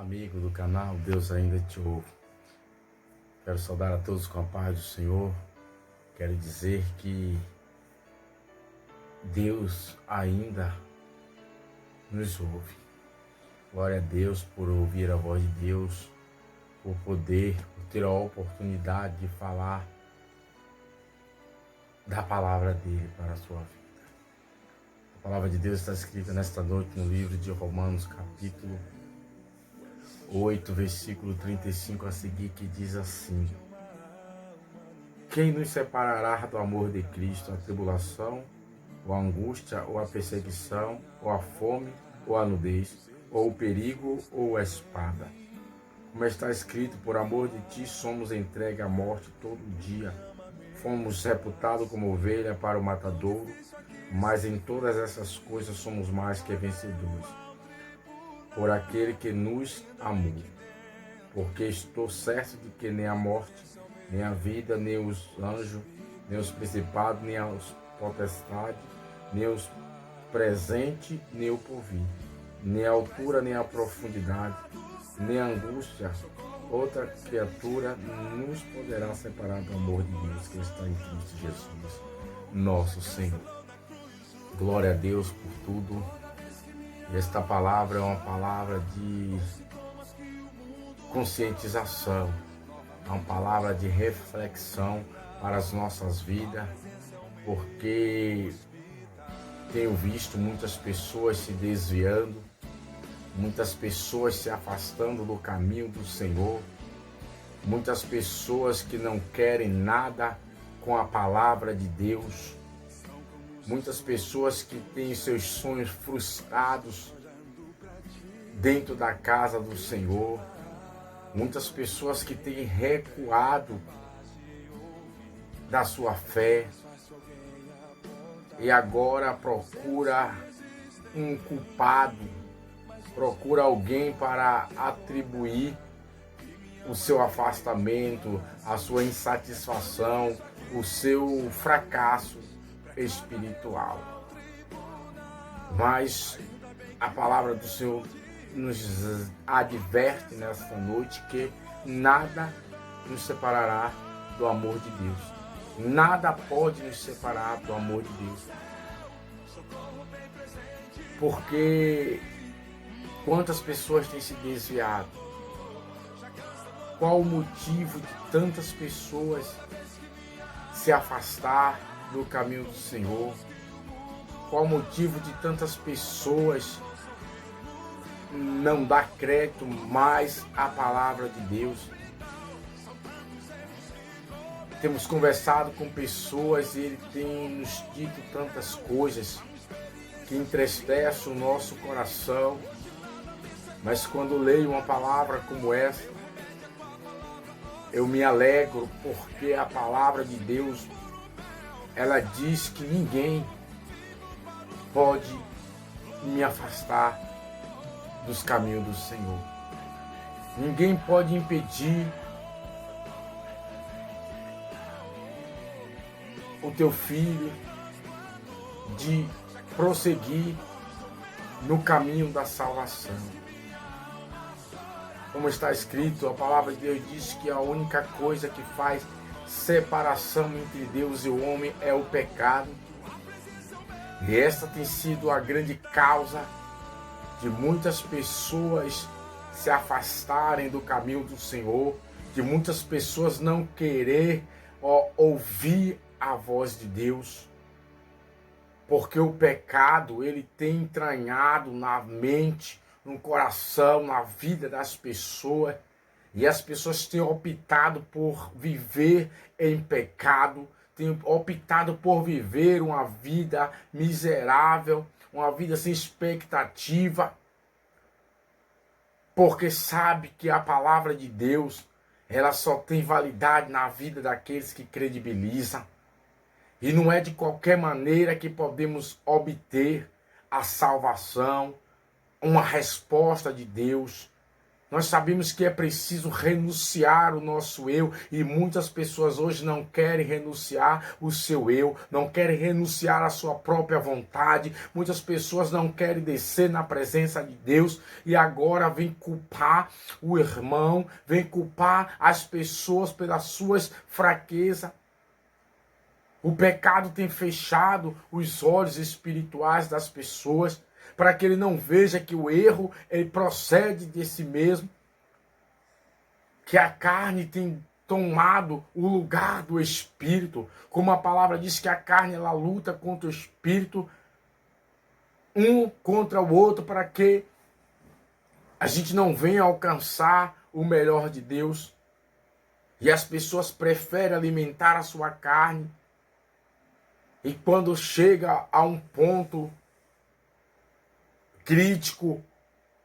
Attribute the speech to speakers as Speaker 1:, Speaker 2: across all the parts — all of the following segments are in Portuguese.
Speaker 1: amigo do canal Deus Ainda Te Ouve. Quero saudar a todos com a paz do Senhor. Quero dizer que Deus ainda nos ouve. Glória a Deus por ouvir a voz de Deus, por ter a oportunidade de falar da palavra dele para a sua vida. A palavra de Deus está escrita nesta noite no livro de Romanos, capítulo 8, versículo 35 a seguir, que diz assim: quem nos separará do amor de Cristo? A tribulação, ou a angústia, ou a perseguição, ou a fome, ou a nudez, ou o perigo, ou a espada? Como está escrito, por amor de ti somos entregues à morte todo dia. Fomos reputados como ovelha para o matadouro, mas em todas essas coisas somos mais que vencedores, por aquele que nos amou. Porque estou certo de que nem a morte, nem a vida, nem os anjos, nem os principados, nem as potestades, nem os presente, nem o porvir, nem a altura, nem a profundidade, nem a angústia, outra criatura nos poderá separar do amor de Deus que está em Cristo Jesus, nosso Senhor. Glória a Deus por tudo. Esta palavra é uma palavra de conscientização, é uma palavra de reflexão para as nossas vidas, porque tenho visto muitas pessoas se desviando, muitas pessoas se afastando do caminho do Senhor, muitas pessoas que não querem nada com a palavra de Deus, muitas pessoas que têm seus sonhos frustrados dentro da casa do Senhor, muitas pessoas que têm recuado da sua fé e agora procura um culpado, procura alguém para atribuir o seu afastamento, a sua insatisfação, o seu fracasso espiritual. Mas a palavra do Senhor nos adverte nesta noite que nada nos separará do amor de Deus. Nada pode nos separar do amor de Deus. Porque quantas pessoas têm se desviado? Qual o motivo de tantas pessoas se afastar do caminho do Senhor? Qual o motivo de tantas pessoas não dar crédito mais à palavra de Deus? Temos conversado com pessoas e ele tem nos dito tantas coisas que entristecem o nosso coração, mas quando leio uma palavra como essa, eu me alegro, porque a palavra de Deus, ela diz que ninguém pode me afastar dos caminhos do Senhor. Ninguém pode impedir o teu filho de prosseguir no caminho da salvação. Como está escrito, a palavra de Deus diz que a única coisa que faz separação entre Deus e o homem é o pecado. E esta tem sido a grande causa de muitas pessoas se afastarem do caminho do Senhor, de muitas pessoas não querer ouvir a voz de Deus, porque o pecado ele tem entranhado na mente, no coração, na vida das pessoas, e as pessoas têm optado por viver em pecado, têm optado por viver uma vida miserável, uma vida sem expectativa, porque sabe que a palavra de Deus ela só tem validade na vida daqueles que credibilizam. E não é de qualquer maneira que podemos obter a salvação, uma resposta de Deus. Nós sabemos que é preciso renunciar o nosso eu, e muitas pessoas hoje não querem renunciar o seu eu, não querem renunciar a sua própria vontade. Muitas pessoas não querem descer na presença de Deus e agora vem culpar o irmão, vem culpar as pessoas pelas suas fraquezas. O pecado tem fechado os olhos espirituais das pessoas, para que ele não veja que o erro ele procede de si mesmo, que a carne tem tomado o lugar do espírito, como a palavra diz que a carne ela luta contra o espírito, um contra o outro, para que a gente não venha alcançar o melhor de Deus. E as pessoas preferem alimentar a sua carne, e quando chega a um ponto crítico,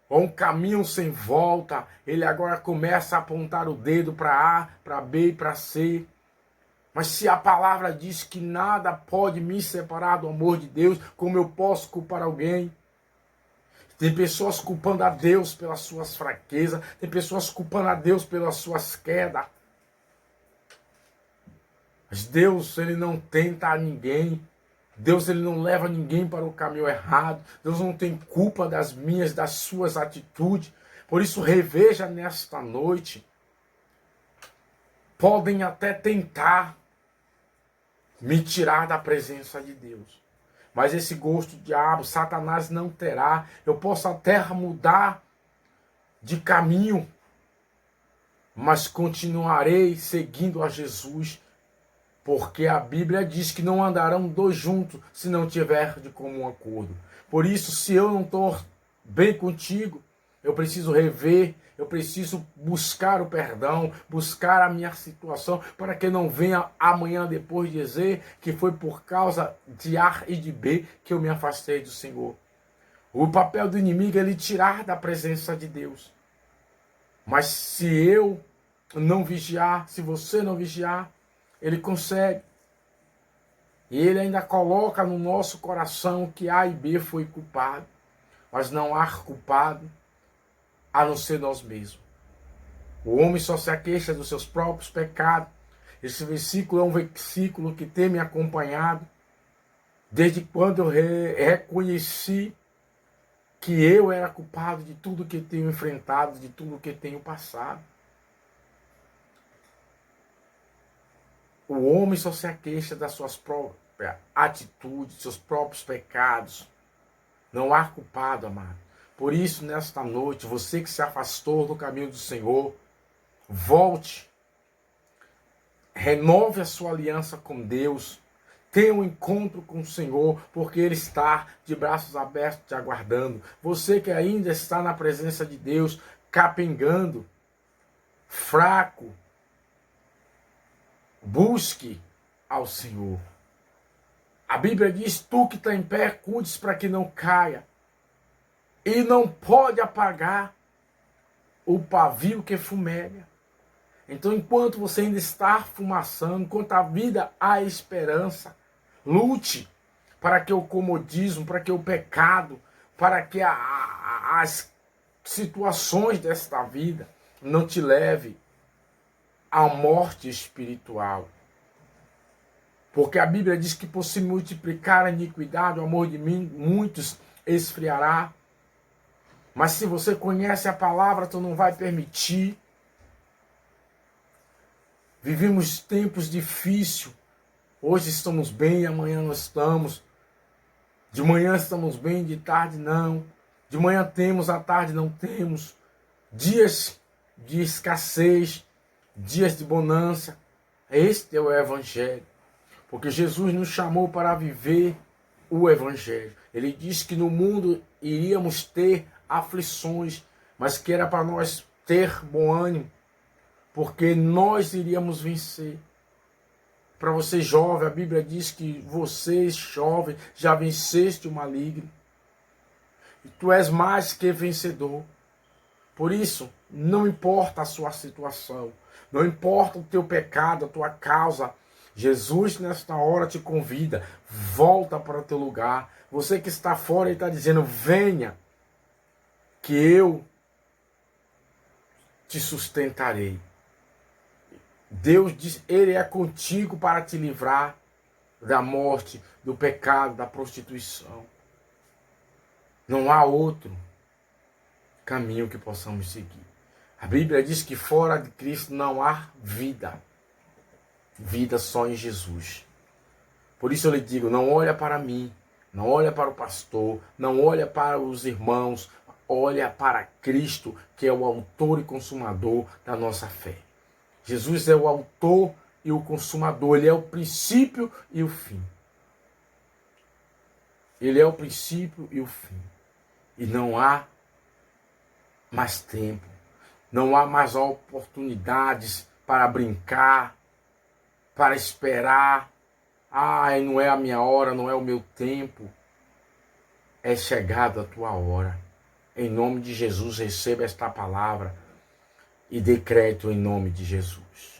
Speaker 1: ou um caminho sem volta, ele agora começa a apontar o dedo para A, para B e para C. Mas se a palavra diz que nada pode me separar do amor de Deus, como eu posso culpar alguém? Tem pessoas culpando a Deus pelas suas fraquezas, tem pessoas culpando a Deus pelas suas quedas. Mas Deus, ele não tenta a ninguém. Deus, ele não leva ninguém para o caminho errado. Deus não tem culpa das minhas, das suas atitudes. Por isso, reveja nesta noite. Podem até tentar me tirar da presença de Deus. Mas esse gosto de diabo, Satanás não terá. Eu posso até mudar de caminho, mas continuarei seguindo a Jesus. Porque a Bíblia diz que não andarão dois juntos se não tiver de comum acordo. Por isso, se eu não estou bem contigo, eu preciso rever, eu preciso buscar o perdão, buscar a minha situação, para que não venha amanhã depois dizer que foi por causa de A e de B que eu me afastei do Senhor. O papel do inimigo é ele tirar da presença de Deus. Mas se eu não vigiar, se você não vigiar, ele consegue. E ele ainda coloca no nosso coração que A e B foi culpado. Mas não há culpado a não ser nós mesmos. O homem só se aqueixa dos seus próprios pecados. Esse versículo é um versículo que tem me acompanhado desde quando eu reconheci que eu era culpado de tudo que tenho enfrentado, de tudo que tenho passado. O homem só se aqueixa das suas próprias atitudes, seus próprios pecados. Não há culpado, amado. Por isso, nesta noite, você que se afastou do caminho do Senhor, volte. Renove a sua aliança com Deus. Tenha um encontro com o Senhor, porque Ele está de braços abertos te aguardando. Você que ainda está na presença de Deus, capengando, fraco, busque ao Senhor. A Bíblia diz, tu que está em pé, cuides para que não caia. E não pode apagar o pavio que fumeia. Então, enquanto você ainda está fumaçando, enquanto a vida há esperança, lute para que o comodismo, para que o pecado, para que as situações desta vida não te leve à morte espiritual. Porque a Bíblia diz que por se multiplicar a iniquidade, o amor de mim, muitos esfriará. Mas se você conhece a palavra, tu não vai permitir. Vivemos tempos difíceis. Hoje estamos bem, amanhã não estamos. De manhã estamos bem, de tarde não. De manhã temos, à tarde não temos. Dias de escassez, dias de bonança. Este é o Evangelho. Porque Jesus nos chamou para viver o Evangelho. Ele disse que no mundo iríamos ter aflições, mas que era para nós ter bom ânimo, porque nós iríamos vencer. Para você jovem, a Bíblia diz que você, jovem, já venceste o maligno. E tu és mais que vencedor. Por isso, não importa a sua situação, não importa o teu pecado, a tua causa, Jesus nesta hora te convida, volta para o teu lugar. Você que está fora, ele está dizendo, venha, que eu te sustentarei. Deus diz, Ele é contigo para te livrar da morte, do pecado, da prostituição. Não há outro caminho que possamos seguir. A Bíblia diz que fora de Cristo não há vida. Vida só em Jesus. Por isso eu lhe digo, não olha para mim, não olha para o pastor, não olha para os irmãos, olha para Cristo, que é o autor e consumador da nossa fé. Jesus é o autor e o consumador, Ele é o princípio e o fim. Ele é o princípio e o fim. E não há mais tempo, não há mais oportunidades para brincar, para esperar. Ai, não é a minha hora, não é o meu tempo. É chegada a tua hora. Em nome de Jesus, receba esta palavra e decreto em nome de Jesus.